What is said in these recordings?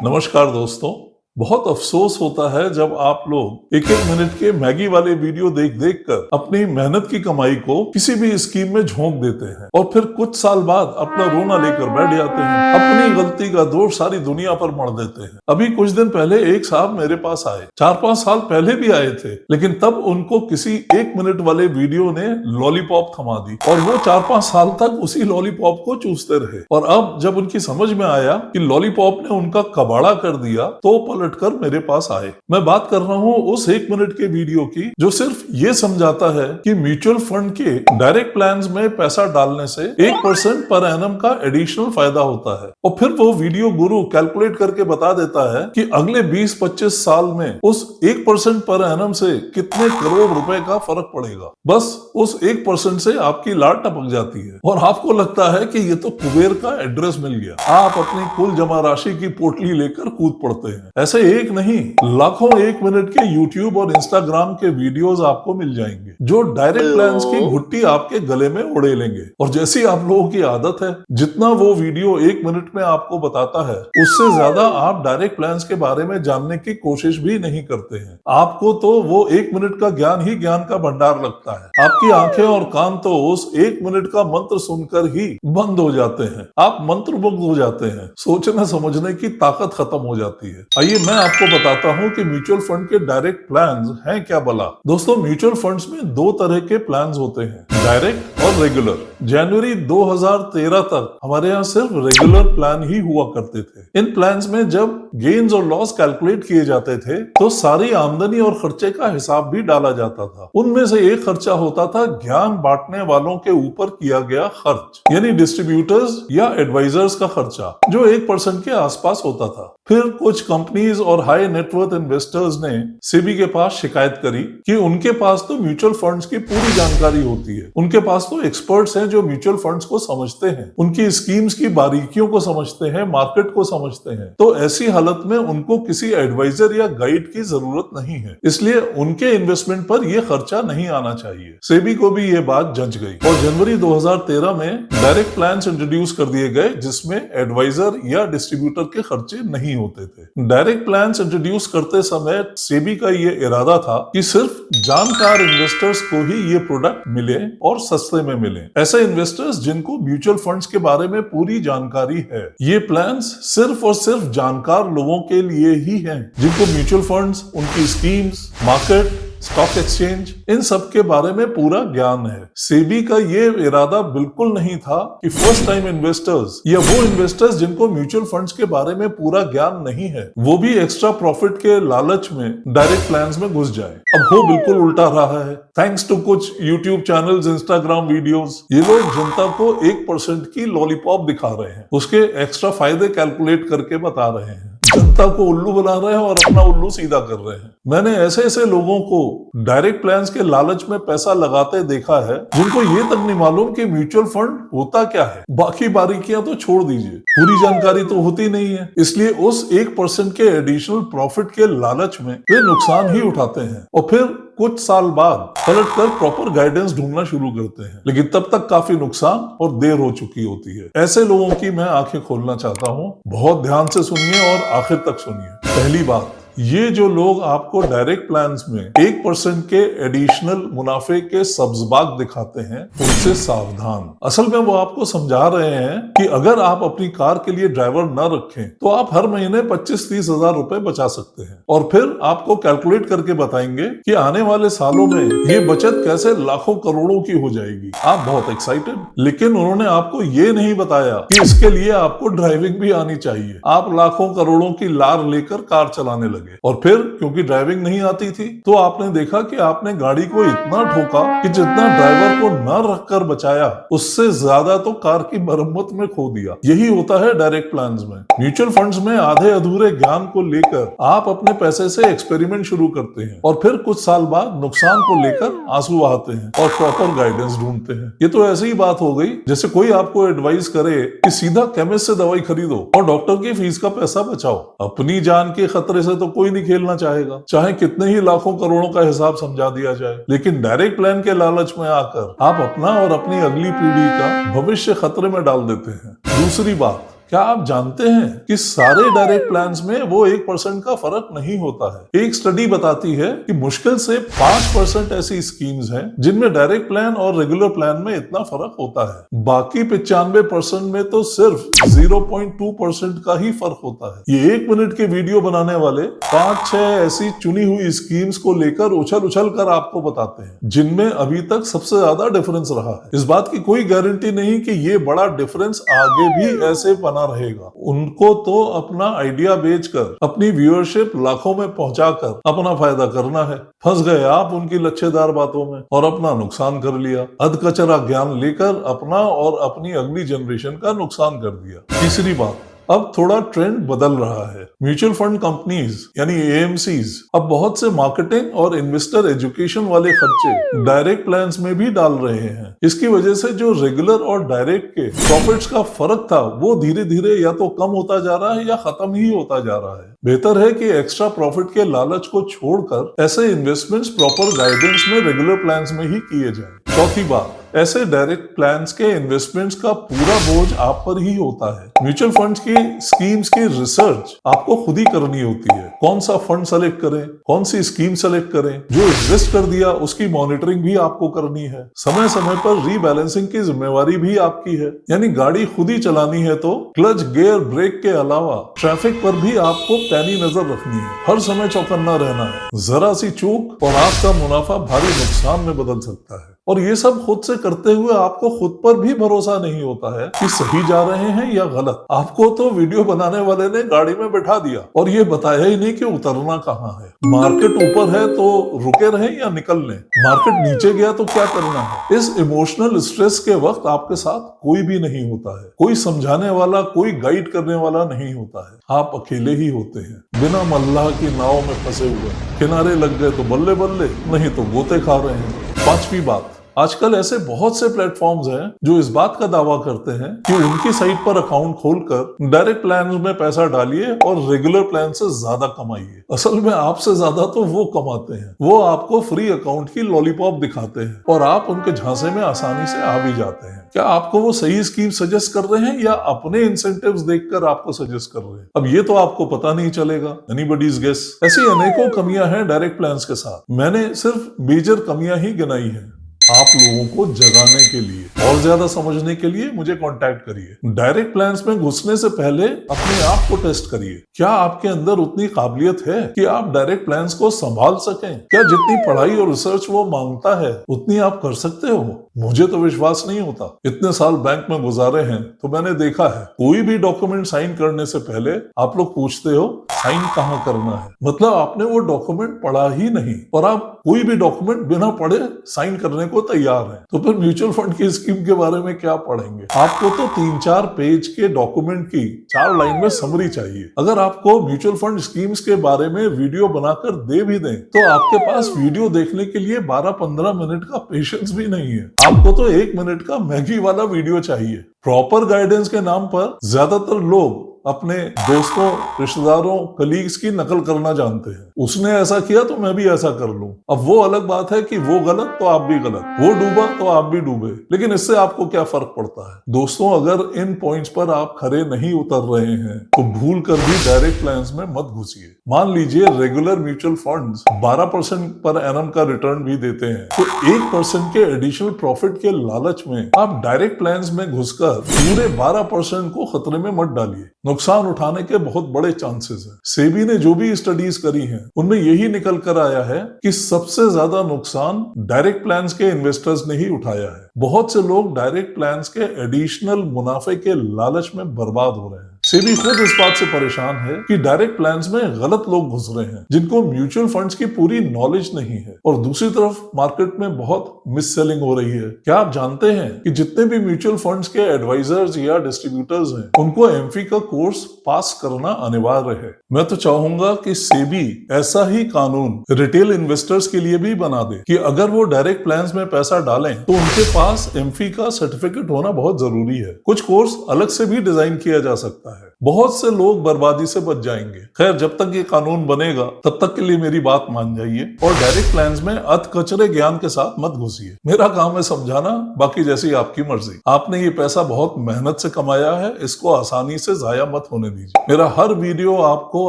नमस्कार दोस्तों। बहुत अफसोस होता है जब आप लोग एक एक मिनट के मैगी वाले वीडियो देख देख कर अपनी मेहनत की कमाई को किसी भी स्कीम में झोंक देते हैं और फिर कुछ साल बाद अपना रोना लेकर बैठ जाते हैं। अपनी गलती का दोष सारी दुनिया पर मढ़ देते हैं। अभी कुछ दिन पहले एक साहब मेरे पास आए, 4-5 साल पहले भी आए थे, लेकिन तब उनको किसी 1 मिनट वाले वीडियो ने लॉलीपॉप थमा दी और वो 4-5 साल तक उसी लॉलीपॉप को चूसते रहे। और अब जब उनकी समझ में आया कि लॉलीपॉप ने उनका कबाड़ा कर दिया तो कर मेरे पास आए। मैं बात कर रहा हूं उस 1 मिनट के वीडियो की जो सिर्फ ये समझाता है कि म्यूचुअल फंड के डायरेक्ट प्लान्स में पैसा डालने से 1% पर एनम का एडिशनल फायदा होता है। और फिर वो वीडियो गुरु कैलकुलेट करके बता देता है कि अगले 20-25 साल में उस 1% पर एनम से कितने करोड़ रुपए का फर्क पड़ेगा। बस उस 1% से आपकी लाट टपक जाती है और आपको लगता है कि ये तो कुबेर का एड्रेस मिल गया। आप अपनी कुल जमा राशि की पोटली लेकर कूद पड़ते हैं। ऐसे एक नहीं, लाखों 1 मिनट के YouTube और Instagram के वीडियोस आपको मिल जाएंगे जो डायरेक्ट प्लान्स की घुट्टी आपके गले में उड़े लेंगे। और जैसी आप लोगों की आदत है, जितना वो वीडियो 1 मिनट में आपको बताता है उससे ज्यादा आप डायरेक्ट प्लान्स के बारे में जानने की कोशिश भी नहीं करते हैं। आपको तो वो 1 मिनट का ज्ञान ही ज्ञान का भंडार लगता है। आपकी आंखें और कान तो उस 1 मिनट का मंत्र सुनकर ही बंद हो जाते हैं। आप मंत्रमुग्ध हो जाते हैं, सोचने समझने की ताकत खत्म हो जाती है। आइए मैं आपको बताता हूं कि म्यूचुअल फंड के डायरेक्ट प्लान्स हैं क्या भला। दोस्तों, म्यूचुअल फंड्स में 2 तरह के प्लान्स होते हैं, डायरेक्ट और रेगुलर। जनवरी 2013 तक हमारे यहाँ सिर्फ रेगुलर प्लान ही हुआ करते थे। इन प्लान्स में जब गेन्स और लॉस कैलकुलेट किए जाते थे तो सारी आमदनी और खर्चे का हिसाब भी डाला जाता था। उनमें से एक खर्चा होता था ज्ञान बांटने वालों के ऊपर किया गया खर्च, यानी डिस्ट्रीब्यूटर्स या एडवाइजर्स का खर्चा, जो 1% के आसपास होता था। फिर कुछ कंपनीज और हाई नेटवर्थ इन्वेस्टर्स ने सेबी के पास शिकायत करी कि उनके पास तो म्यूचुअल फंड्स की पूरी जानकारी होती है, उनके पास तो एक्सपर्ट्स हैं जो म्यूचुअल फंड्स को समझते हैं, उनकी स्कीम्स की बारीकियों को समझते हैं, मार्केट को समझते हैं। तो ऐसी हालत में उनको किसी एडवाइजर या गाइड की जरूरत नहीं है, इसलिए उनके इन्वेस्टमेंट पर यह खर्चा नहीं आना चाहिए। सेबी को भी ये बात जंच गई और जनवरी 2013 में डायरेक्ट प्लान्स इंट्रोड्यूस कर दिए गए जिसमें एडवाइजर या डिस्ट्रीब्यूटर के खर्चे नहीं होते थे। डायरेक्ट प्लान्स इंट्रोड्यूस करते समय सेबी का ये इरादा था कि सिर्फ जानकार इन्वेस्टर्स को ही ये प्रोडक्ट मिले और सस्ते में मिले। ऐसे इन्वेस्टर्स जिनको म्यूचुअल फंड्स के बारे में पूरी जानकारी है। ये प्लान्स सिर्फ और सिर्फ जानकार लोगों के लिए ही हैं, जिनको म्यूचुअल फंड्स, उनकी स्कीम्स, मार्केट, स्टॉक एक्सचेंज, इन सब के बारे में पूरा ज्ञान है। सेबी का ये इरादा बिल्कुल नहीं था कि फर्स्ट टाइम इन्वेस्टर्स या वो इन्वेस्टर्स जिनको म्यूचुअल फंड्स के बारे में पूरा ज्ञान नहीं है वो भी एक्स्ट्रा प्रॉफिट के लालच में डायरेक्ट प्लान्स में घुस जाए। अब हो बिल्कुल उल्टा रहा है। थैंक्स टू कुछ यूट्यूब चैनल्स, इंस्टाग्राम वीडियोस, ये लोग जनता को 1% की लॉलीपॉप दिखा रहे हैं, उसके एक्स्ट्रा फायदे कैलकुलेट करके बता रहे हैं, जनता को उल्लू बना रहे हैं और अपना उल्लू सीधा कर रहे हैं। मैंने ऐसे ऐसे लोगों को डायरेक्ट प्लान्स के लालच में पैसा लगाते देखा है जिनको ये तक नहीं मालूम कि म्यूचुअल फंड होता क्या है। बाकी बारीकियां तो छोड़ दीजिए, पूरी जानकारी तो होती नहीं है, इसलिए उस 1% के एडिशनल प्रॉफिट के लालच में वे नुकसान ही उठाते हैं और फिर कुछ साल बाद पलट कर प्रॉपर गाइडेंस ढूंढना शुरू करते हैं, लेकिन तब तक काफी नुकसान और देर हो चुकी होती है। ऐसे लोगों की मैं आंखें खोलना चाहता हूं, बहुत ध्यान से सुनिए और आखिर तक सुनिए। पहली बात, ये जो लोग आपको डायरेक्ट प्लान्स में 1% के एडिशनल मुनाफे के सब्ज़बाग दिखाते हैं उनसे सावधान। असल में वो आपको समझा रहे हैं कि अगर आप अपनी कार के लिए ड्राइवर न रखें तो आप हर महीने 25-30 हजार रुपए बचा सकते हैं और फिर आपको कैलकुलेट करके बताएंगे कि आने वाले सालों में ये बचत कैसे लाखों करोड़ों की हो जाएगी। आप बहुत एक्साइटेड, लेकिन उन्होंने आपको ये नहीं बताया कि इसके लिए आपको ड्राइविंग भी आनी चाहिए। आप लाखों करोड़ों की लार लेकर कार चलाने लगे और फिर क्योंकि ड्राइविंग नहीं आती थी तो आपने देखा कि आपने गाड़ी को इतना ठोका कि जितना ड्राइवर को न रखकर बचाया उससे ज्यादा तो कार की मरम्मत में खो दिया। यही होता है डायरेक्ट प्लान्स में। म्यूचुअल फंड्स में आधे अधूरे ज्ञान को लेकर आप अपने पैसे से एक्सपेरिमेंट शुरू करते हैं और फिर कुछ साल बाद नुकसान को लेकर आंसू बहाते हैं और प्रॉपर गाइडेंस ढूंढते हैं। ये तो ऐसी ही बात हो गई जैसे कोई आपको एडवाइस करे कि सीधा केमिस्ट से दवाई खरीदो और डॉक्टर की फीस का पैसा बचाओ। अपनी जान के खतरे से तो कोई नहीं खेलना चाहेगा, चाहे कितने ही लाखों करोड़ों का हिसाब समझा दिया जाए। लेकिन डायरेक्ट प्लान के लालच में आकर आप अपना और अपनी अगली पीढ़ी का भविष्य खतरे में डाल देते हैं। दूसरी बात, क्या आप जानते हैं कि सारे डायरेक्ट प्लान्स में वो 1% का फर्क नहीं होता है। एक स्टडी बताती है कि मुश्किल से 5% ऐसी स्कीम्स हैं जिनमें डायरेक्ट प्लान और रेगुलर प्लान में इतना फर्क होता है। बाकी 95% में तो सिर्फ 0.2% का ही फर्क होता है। ये 1 मिनट के वीडियो बनाने वाले 5-6 ऐसी चुनी हुई स्कीम्स को लेकर उछल उछल कर आपको बताते हैं जिनमें अभी तक सबसे ज्यादा डिफरेंस रहा है। इस बात की कोई गारंटी नहीं कि ये बड़ा डिफरेंस आगे भी ऐसे बना रहेगा। उनको तो अपना आइडिया बेचकर अपनी व्यूअरशिप लाखों में पहुंचाकर अपना फायदा करना है। फंस गए आप उनकी लच्छेदार बातों में और अपना नुकसान कर लिया। अधकचरा ज्ञान लेकर अपना और अपनी अगली जनरेशन का नुकसान कर दिया। तीसरी बात, अब थोड़ा ट्रेंड बदल रहा है। म्यूचुअल फंड कंपनीज यानी एएमसीज अब बहुत से मार्केटिंग और इन्वेस्टर एजुकेशन वाले खर्चे डायरेक्ट प्लान्स में भी डाल रहे हैं। इसकी वजह से जो रेगुलर और डायरेक्ट के प्रॉफिट्स का फर्क था वो धीरे धीरे या तो कम होता जा रहा है या खत्म ही होता जा रहा है। बेहतर है कि एक्स्ट्रा प्रॉफिट के लालच को छोड़कर ऐसे इन्वेस्टमेंट्स प्रॉपर गाइडेंस में रेगुलर प्लान्स में ही किए जाएं। चौथी बात, ऐसे डायरेक्ट प्लान्स के इन्वेस्टमेंट्स का पूरा बोझ आप पर ही होता है। म्यूचुअल फंड्स की स्कीम्स की रिसर्च आपको खुद ही करनी होती है। कौन सा फंड सेलेक्ट करें, कौन सी स्कीम सेलेक्ट करें, जो इन्वेस्ट कर दिया उसकी मॉनिटरिंग भी आपको करनी है। समय समय पर रीबैलेंसिंग की जिम्मेवारी भी आपकी है। यानी गाड़ी खुद ही चलानी है तो क्लच, गियर, ब्रेक के अलावा ट्रैफिक पर भी आपको पैनी नजर रखनी है। हर समय चौकन्ना रहना है। जरा सी चूक और आपका मुनाफा भारी नुकसान में बदल सकता है। और ये सब खुद से करते हुए आपको खुद पर भी भरोसा नहीं होता है कि सही जा रहे हैं या गलत। आपको तो वीडियो बनाने वाले ने गाड़ी में बैठा दिया और ये बताया ही नहीं कि उतरना कहाँ है। मार्केट ऊपर है तो रुके रहे या निकल लें, मार्केट नीचे गया तो क्या करना है। इस इमोशनल स्ट्रेस के वक्त आपके साथ कोई भी नहीं होता है। कोई समझाने वाला, कोई गाइड करने वाला नहीं होता है। आप अकेले ही होते हैं, बिना मल्लाह की नाव में फंसे हुए। किनारे लग गए तो बल्ले बल्ले, नहीं तो गोते खा रहे हैं। पांचवी बात, आजकल ऐसे बहुत से प्लेटफॉर्म्स हैं जो इस बात का दावा करते हैं कि उनकी साइट पर अकाउंट खोलकर डायरेक्ट प्लान में पैसा डालिए और रेगुलर प्लान से ज्यादा कमाइए। असल में आपसे ज्यादा तो वो कमाते हैं। वो आपको फ्री अकाउंट की लॉलीपॉप दिखाते हैं और आप उनके झांसे में आसानी से आ भी जाते हैं। क्या आपको वो सही स्कीम सजेस्ट कर रहे हैं या अपने इंसेंटिव्स देखकर आपको सजेस्ट कर रहे हैं, अब ये तो आपको पता नहीं चलेगा। Anybody's guess. ऐसी अनेकों कमियां हैं डायरेक्ट प्लान्स के साथ। मैंने सिर्फ मेजर कमियां ही गिनाई हैं आप लोगों को जगाने के लिए। और ज्यादा समझने के लिए मुझे कांटेक्ट करिए। डायरेक्ट प्लान्स में घुसने से पहले अपने आप को टेस्ट करिए। क्या आपके अंदर उतनी काबिलियत है कि आप डायरेक्ट प्लान्स को संभाल सकें? क्या जितनी पढ़ाई और रिसर्च वो मांगता है उतनी आप कर सकते हो? मुझे तो विश्वास नहीं होता। इतने साल बैंक में गुजारे हैं तो मैंने देखा है कोई भी डॉक्यूमेंट साइन करने से पहले आप लोग पूछते हो साइन कहाँ करना है। मतलब आपने वो डॉक्यूमेंट पढ़ा ही नहीं और आप कोई भी डॉक्यूमेंट बिना पढ़े साइन करने को तैयार हैं। तो फिर म्यूचुअल फंड की स्कीम के बारे में क्या पढ़ेंगे? आपको तो 3-4 पेज के डॉक्यूमेंट की 4 लाइन में समरी चाहिए। अगर आपको म्यूचुअल फंड स्कीम्स के बारे में वीडियो बनाकर दे भी दें तो आपके पास वीडियो देखने के लिए 12-15 मिनट का पेशेंस भी नहीं है। आपको तो 1 मिनट का मैगी वाला वीडियो चाहिए। प्रॉपर गाइडेंस के नाम पर ज्यादातर लोग अपने दोस्तों, रिश्तेदारों, कलीग्स की नकल करना जानते हैं। उसने ऐसा किया तो मैं भी ऐसा कर लूं। अब वो अलग बात है कि वो गलत तो आप भी गलत, वो डूबा तो आप भी डूबे, लेकिन इससे आपको क्या फर्क पड़ता है? दोस्तों, अगर इन पॉइंट्स पर आप खरे नहीं उतर रहे हैं तो भूल कर भी डायरेक्ट प्लान्स में मत घुसिए। मान लीजिए regular mutual funds 12% per annum का रिटर्न भी देते हैं, तो 1% के एडिशनल प्रॉफिट के लालच में आप डायरेक्ट प्लान्स में घुसकर पूरे 12% को खतरे में मत डालिए। नुकसान उठाने के बहुत बड़े चांसेस हैं। सेबी ने जो भी स्टडीज करी हैं उनमें यही निकल कर आया है कि सबसे ज्यादा नुकसान डायरेक्ट प्लान्स के इन्वेस्टर्स ने ही उठाया है। बहुत से लोग डायरेक्ट प्लान्स के एडिशनल मुनाफे के लालच में बर्बाद हो रहे हैं। सेबी खुद इस बात से परेशान है कि डायरेक्ट प्लान्स में गलत लोग घुस रहे हैं जिनको म्यूचुअल फंड्स की पूरी नॉलेज नहीं है, और दूसरी तरफ मार्केट में बहुत मिस सेलिंग हो रही है। क्या आप जानते हैं कि जितने भी म्यूचुअल फंड्स के एडवाइजर्स या डिस्ट्रीब्यूटर्स हैं उनको एमफी का कोर्स पास करना अनिवार्य है। मैं तो चाहूंगा कि सेबी ऐसा ही कानून रिटेल इन्वेस्टर्स के लिए भी बना दे कि अगर वो डायरेक्ट प्लान्स में पैसा डालें तो उनके पास एमफी का सर्टिफिकेट होना बहुत जरूरी है। कुछ कोर्स अलग से भी डिजाइन किया जा सकता है। है। बहुत से लोग बर्बादी से बच जाएंगे। खैर, जब तक ये कानून बनेगा तब तक के लिए मेरी बात मान जाइए और डायरेक्ट प्लान्स में अधकचरे ज्ञान के साथ मत घुसिए। मेरा काम है समझाना, बाकी जैसी आपकी मर्जी। आपने ये पैसा बहुत मेहनत से कमाया है, इसको आसानी से जाया मत होने दीजिए। मेरा हर वीडियो आपको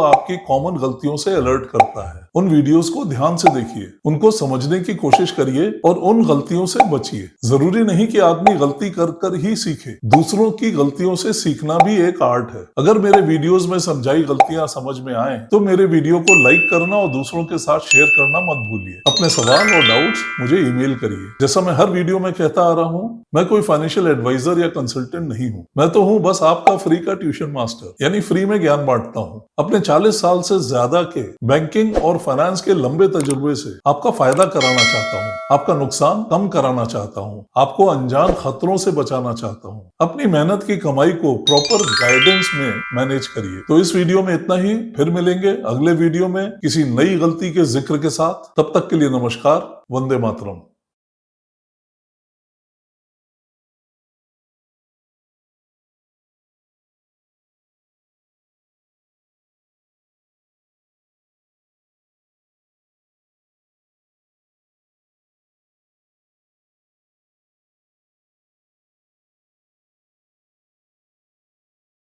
आपकी कॉमन गलतियों से अलर्ट करता है। उन वीडियोस को ध्यान से देखिए, उनको समझने की कोशिश करिए और उन गलतियों से बचिए। जरूरी नहीं कि आदमी गलती कर कर ही सीखे, दूसरों की गलतियों से सीखना भी एक आर्ट है। अगर मेरे वीडियोस में समझाई गलतियां समझ में आए तो मेरे वीडियो को लाइक करना और दूसरों के साथ शेयर करना मत भूलिए। अपने सवाल और डाउट्स मुझे ईमेल करिए। जैसा मैं हर वीडियो में कहता आ रहा हूँ, मैं कोई फाइनेंशियल एडवाइजर या कंसल्टेंट नहीं हूँ। मैं तो हूँ बस आपका फ्री का ट्यूशन मास्टर, यानी फ्री में ज्ञान बांटता हूँ। अपने 40 साल से ज्यादा के बैंकिंग और फाइनेंस के लंबे तजुर्बे से आपका फायदा कराना चाहता हूँ, आपका नुकसान कम कराना चाहता हूँ, आपको अनजान खतरों से बचाना चाहता हूँ। अपनी मेहनत की कमाई को प्रॉपर गाइडेंस में मैनेज करिए। तो इस वीडियो में इतना ही, फिर मिलेंगे अगले वीडियो में किसी नई गलती के जिक्र के साथ। तब तक के लिए नमस्कार, वंदे मातरम।